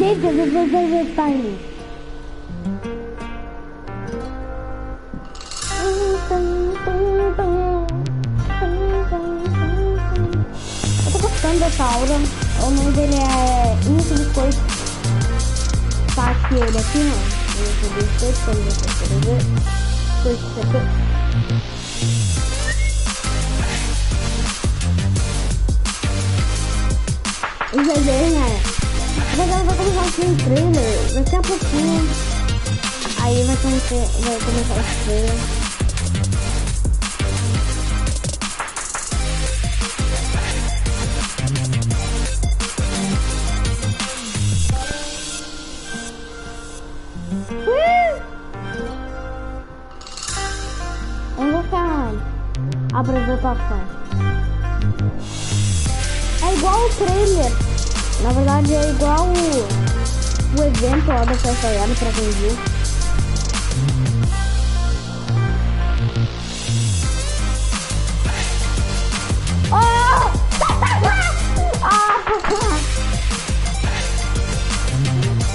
Chega de fazer time. Eu tô gostando dessa aura. O nome dele é Isso Biscoito. Tá aqui ele aqui, ó. Isso Biscoito, como vocês podem ver. Biscoito. O desenho mas ela vai começar a ser um trailer daqui a pouquinho. Aí vai começar esse trailer. Vamos colocar a apresentação. É igual o trailer. Na verdade é igual o evento lá da festa Yara, pra quem viu. Oh!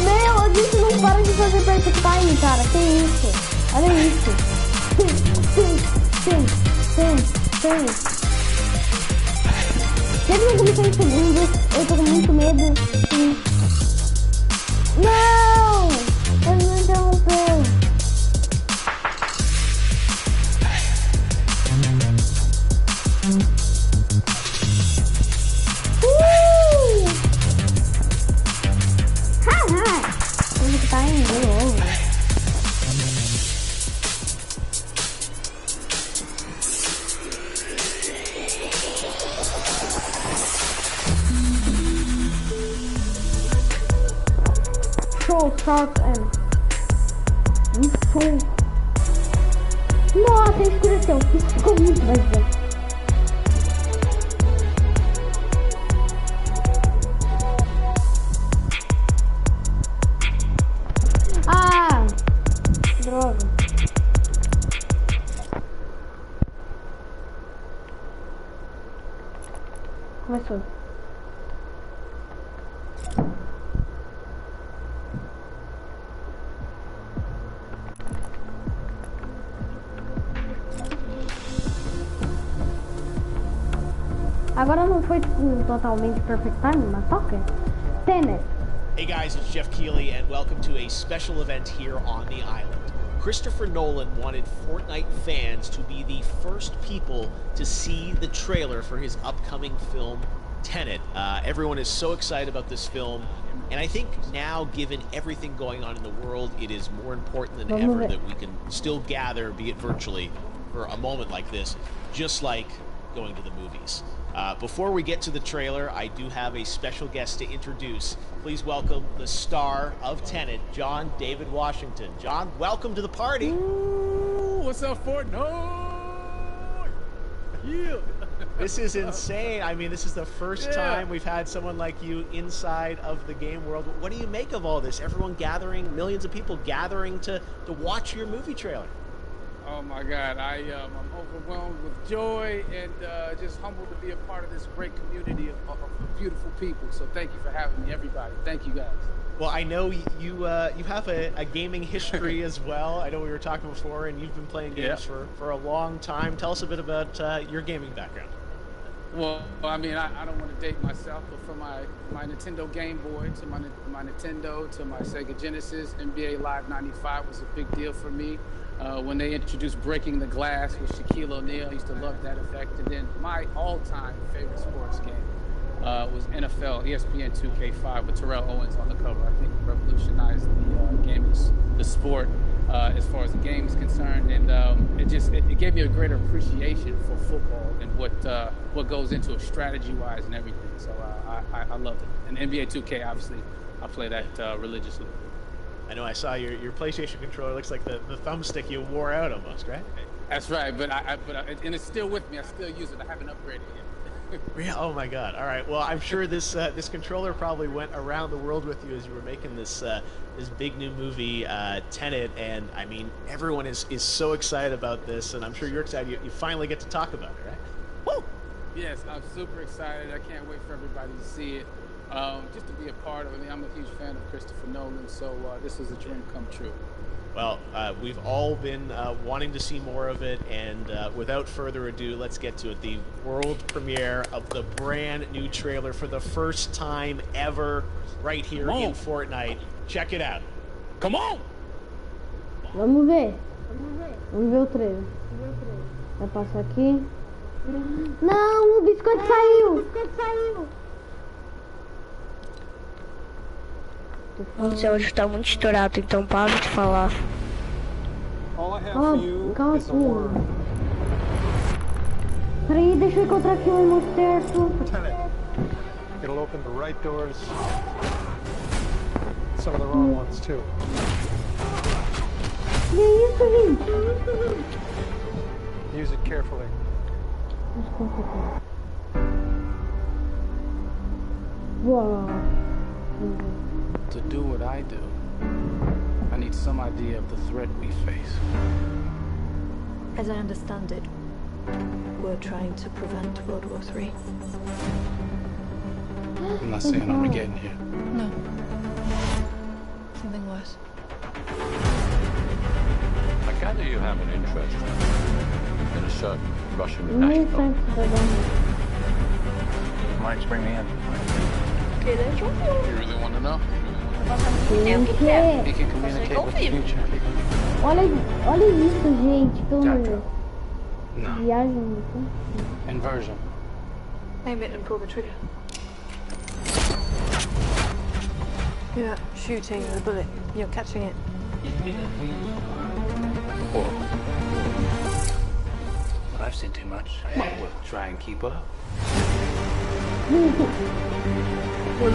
Meu, a gente não para de fazer perfect time, cara. Que isso? Olha isso. Sim. Sempre não comecei em segundos, eu tô com muito medo. Não! Ele não interrompeu. Haha! Como que tá indo de novo? Sharp and show. Nossa, escureceu. Isso ficou muito mais bem. Ah! Droga. Começou. Agora não foi totalmente perfect time, mas toca. Tenet. Hey guys, it's Jeff Keighley and welcome to a special event here on the island. Christopher Nolan wanted Fortnite fans to be the first people to see the trailer for his upcoming film, Tenet. Everyone is so excited about this film, and I think now, given everything going on in the world, it is more important than ever that we can still gather, be it virtually, for a moment like this, just like going to the movies. Before we get to the trailer, I do have a special guest to introduce. Please welcome the star of Tenet, John David Washington. John, welcome to the party. Ooh, what's up, Fortnite? Yeah. This is insane. I mean, this is the first time we've had someone like you inside of the game world. What do you make of all this? Everyone gathering, millions of people gathering to watch your movie trailer. Oh my God, I'm overwhelmed with joy and just humbled to be a part of this great community of beautiful people. So thank you for having me, everybody. Thank you, guys. Well, I know you have a gaming history as well. I know we were talking before, and you've been playing games for a long time. Tell us a bit about your gaming background. Well, I mean, I don't want to date myself, but from my Nintendo Game Boy to my Nintendo to my Sega Genesis, NBA Live 95 was a big deal for me. When they introduced Breaking the Glass with Shaquille O'Neal, I used to love that effect. And then my all-time favorite sports game was NFL ESPN 2K5 with Terrell Owens on the cover. I think it revolutionized the sport as far as the game is concerned, and it gave me a greater appreciation for football and what goes into it strategy-wise and everything. So I loved it. And NBA 2K, obviously, I play that religiously. I know I saw your PlayStation controller. Looks like the thumbstick you wore out almost, right? That's right, but and it's still with me. I still use it. I haven't upgraded it yet. Yeah. Oh my God. All right. Well, I'm sure this controller probably went around the world with you as you were making this big new movie, Tenet, and I mean everyone is so excited about this, and I'm sure you're excited. You finally get to talk about it, right? Woo! Yes, I'm super excited. I can't wait for everybody to see it. just to be a part of it. I mean, I'm a huge fan of Christopher Nolan, so this is a dream come true. Well, we've all been wanting to see more of it, and without further ado, let's get to it. The world premiere of the brand new trailer for the first time ever right here in Fortnite. Check it out. Come on! Vamos ver. Vamos ver o trailer. Vai passar aqui. Não, o biscoito saiu. O seu áudio está muito estourado, então para de falar. Calma assim. Peraí, deixa eu encontrar aqui o irmão certo. It'll open the right doors. Some of the wrong ones too. Que isso, gente? Use it carefully. Uau. To do what I do, I need some idea of the threat we face. As I understand it, we're trying to prevent World War III. I'm not saying Armageddon here. No. Something worse. I gather you have an interest in a certain Russian Nem national. Mike's bring me in. You really want to know? O quê? He can communicate with the future. Olha isso, gente. Pelo amor de Deus. No. Viagem. Inversion. Aim it and pull the trigger. You're not shooting the bullet, you're catching it. I've seen too much. Might well try and keep up. Your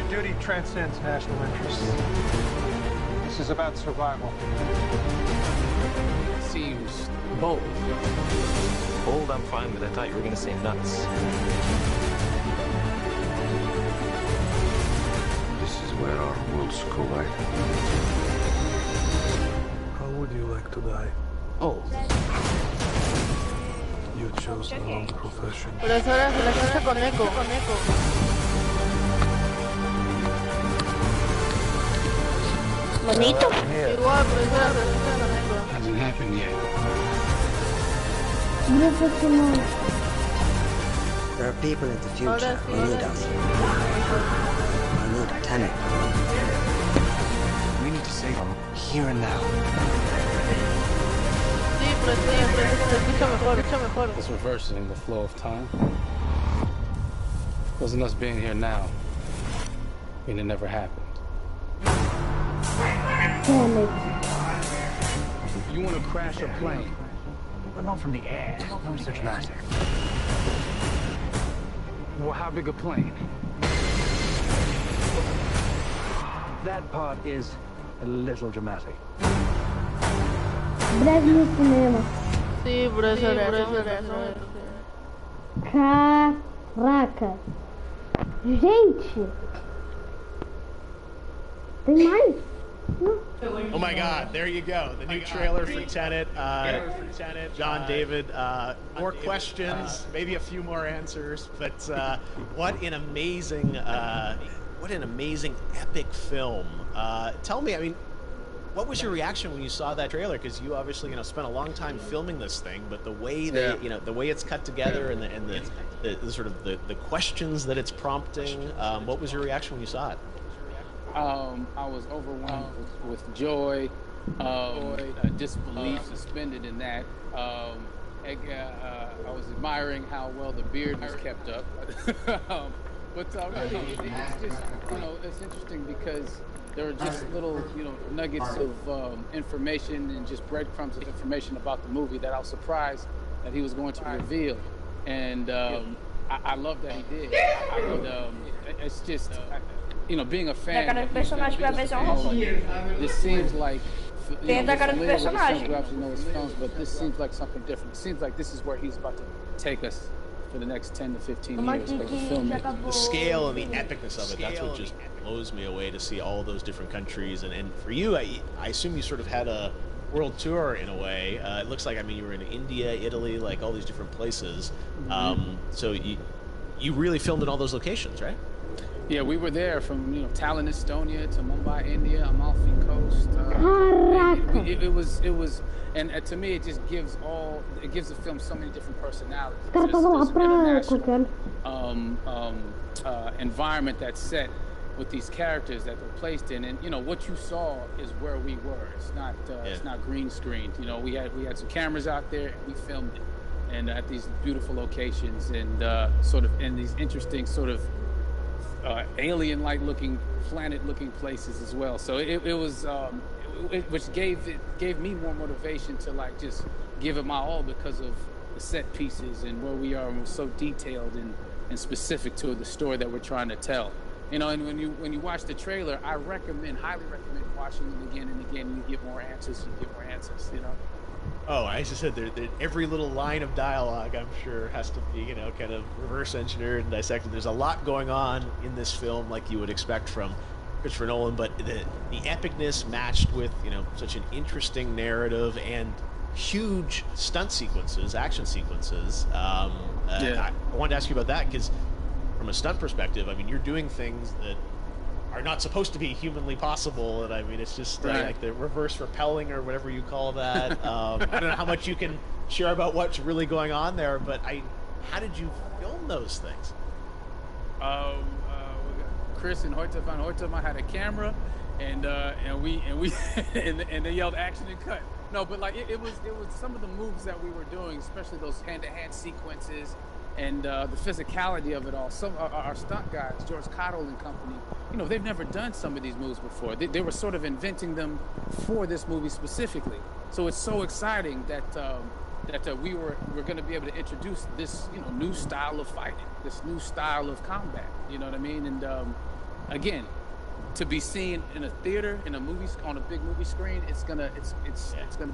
duty transcends national interests. This is about survival. Seems bold. Bold, I'm fine with. I thought you were going to say nuts. This is where our worlds collide. How would you like to die? Oh. You chose the wrong profession. Por eso ahora se la escucha con eco. Bonito. Igual, por eso ahora se la escucha con eco. Hasn't happened yet. There are people in the future who need us. Who need a tenant. We need to save them here and now. Sí, pero se escucha mejor. It's reversing the flow of time. Wasn't us being here now. I mean, it never happened. You want to crash a plane? But not from the air. Not so dramatic. Well, how big a plane? That part is a little dramatic. Breve no cinema. Sí, por eso. Caraca. Gente. Tem mais? Oh my God! There you go. The new trailer for Tenet. John David. More questions, maybe a few more answers. But what an amazing epic film. Tell me, I mean, what was your reaction when you saw that trailer? Because you obviously, spent a long time filming this thing, but the way that the way it's cut together and the sort of the questions that it's prompting. What was your reaction when you saw it? I was overwhelmed with joy, disbelief suspended in that. I was admiring how well the beard was kept up. But really, it's just, it's interesting because there are just little, nuggets of information and just breadcrumbs of information about the movie that I was surprised that he was going to reveal. And I love that he did. It's just... being a fan. Da cara do personagem pra ver This seems like. Tem da cara do personagem. But this seems like something different. It seems like this is where he's about to take us for the next 10 to 15 years of filmmaking. The scale and the epicness of it, that's what just blows me away to see all those different countries. And for you, I assume you sort of had a world tour in a way. It looks like, you were in India, Italy, like all these different places. So you really filmed in all those locations, right? Yeah, we were there from Tallinn, Estonia to Mumbai, India, Amalfi Coast. It was, and to me, it just gives the film so many different personalities. There's an international environment that's set with these characters that they're placed in, and what you saw is where we were. It's not green screened. We had some cameras out there and we filmed it, and at these beautiful locations and sort of in these interesting sort of alien-like looking, planet-looking places as well. So it was, which gave me more motivation to like just give it my all because of the set pieces and where we are, and we're so detailed and specific to the story that we're trying to tell. And when you watch the trailer, I highly recommend watching it again and again, and you get more answers. Oh, as I said, every little line of dialogue, I'm sure, has to be, kind of reverse engineered and dissected. There's a lot going on in this film, like you would expect from Christopher Nolan, but the epicness matched with, such an interesting narrative and huge stunt sequences, action sequences. I wanted to ask you about that because, from a stunt perspective, I mean, you're doing things that are not supposed to be humanly possible, and I mean, it's just like the reverse rappelling or whatever you call that. I don't know how much you can share about what's really going on there, but how did you film those things? Chris and Hoyte van Hoytema had a camera, and they yelled action and cut. No, but like it was some of the moves that we were doing, especially those hand-to-hand sequences. And the physicality of it all. Some our stunt guys, George Cottle and company, they've never done some of these moves before. They were sort of inventing them for this movie specifically. So it's so exciting that we're going to be able to introduce this new style of fighting, this new style of combat. You know what I mean? And again, to be seen in a theater, in a movie, on a big movie screen, it's gonna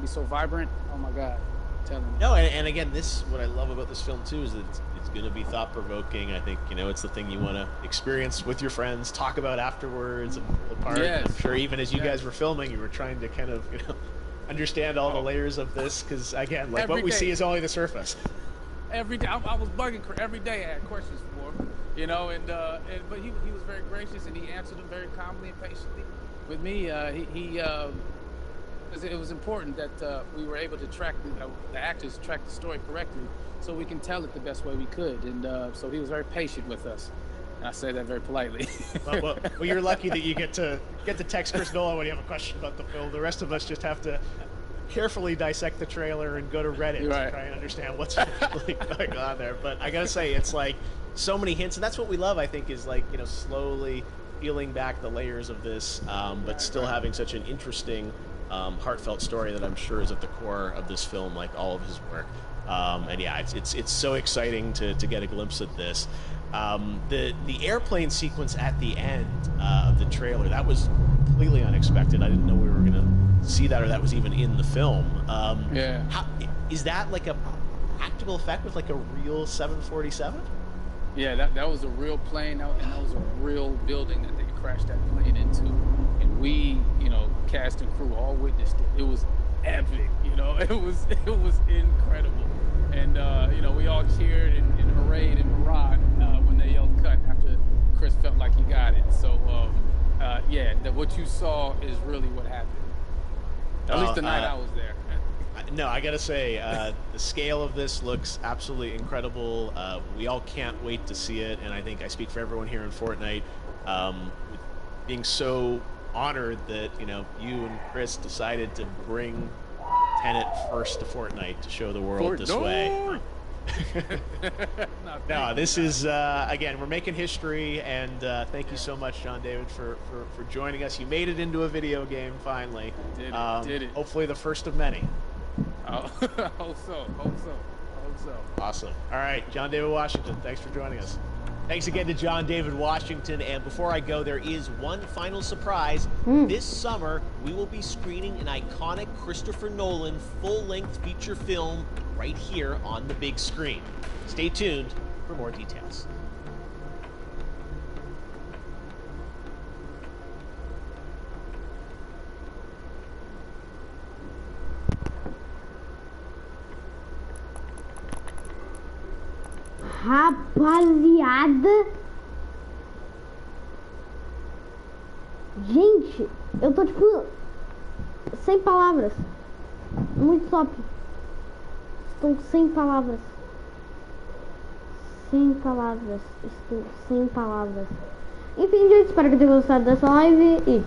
be so vibrant. Oh my God. No, and again, what I love about this film too is that it's going to be thought-provoking. I think it's the thing you want to experience with your friends, talk about afterwards, and pull apart. Yes. I'm sure even as you guys were filming, you were trying to kind of understand all the layers of this because again, like what we see is only the surface. Every day, I was bugging every day. I had questions for him, but he was very gracious and he answered them very calmly and patiently with me. It was important that we were able to track the actors track the story correctly, so we can tell it the best way we could. And so he was very patient with us. And I say that very politely. well, you're lucky that you get to text Chris Nolan when you have a question about the film. The rest of us just have to carefully dissect the trailer and go to Reddit to try and understand what's really going on there. But I gotta say, it's like so many hints, and that's what we love. I think is like slowly peeling back the layers of this, but still having such an interesting. Heartfelt story that I'm sure is at the core of this film, like all of his work. And yeah, it's so exciting to get a glimpse at this. The airplane sequence at the end of the trailer, that was completely unexpected. I didn't know we were gonna see that, or that was even in the film. Is that like a practical effect with like a real 747? Yeah, that was a real plane, and that was a real building that they crashed that plane into. And we, cast and crew all witnessed it. It was epic, it was incredible. And, we all cheered and hoorayed and hurrahed when they yelled cut after Chris felt like he got it. So, what you saw is really what happened. At least the night I was there. No, I gotta say, the scale of this looks absolutely incredible. We all can't wait to see it, and I think I speak for everyone here in Fortnite, being so honored that you and Chris decided to bring Tenet first to Fortnite to show the world this way. No, this is again, we're making history, and thank you so much, John David, for joining us. You made it into a video game finally. Did it. Hopefully the first of many. Hope so. Awesome. All right, John David Washington, thanks for joining us. Thanks again to John David Washington. And before I go, there is one final surprise. This summer, we will be screening an iconic Christopher Nolan full-length feature film right here on the big screen. Stay tuned for more details. Rapaziada, Gente, eu tô tipo sem palavras. Muito top. Estou sem palavras. Sem palavras. Estou sem palavras. Enfim, gente, espero que tenham gostado dessa live e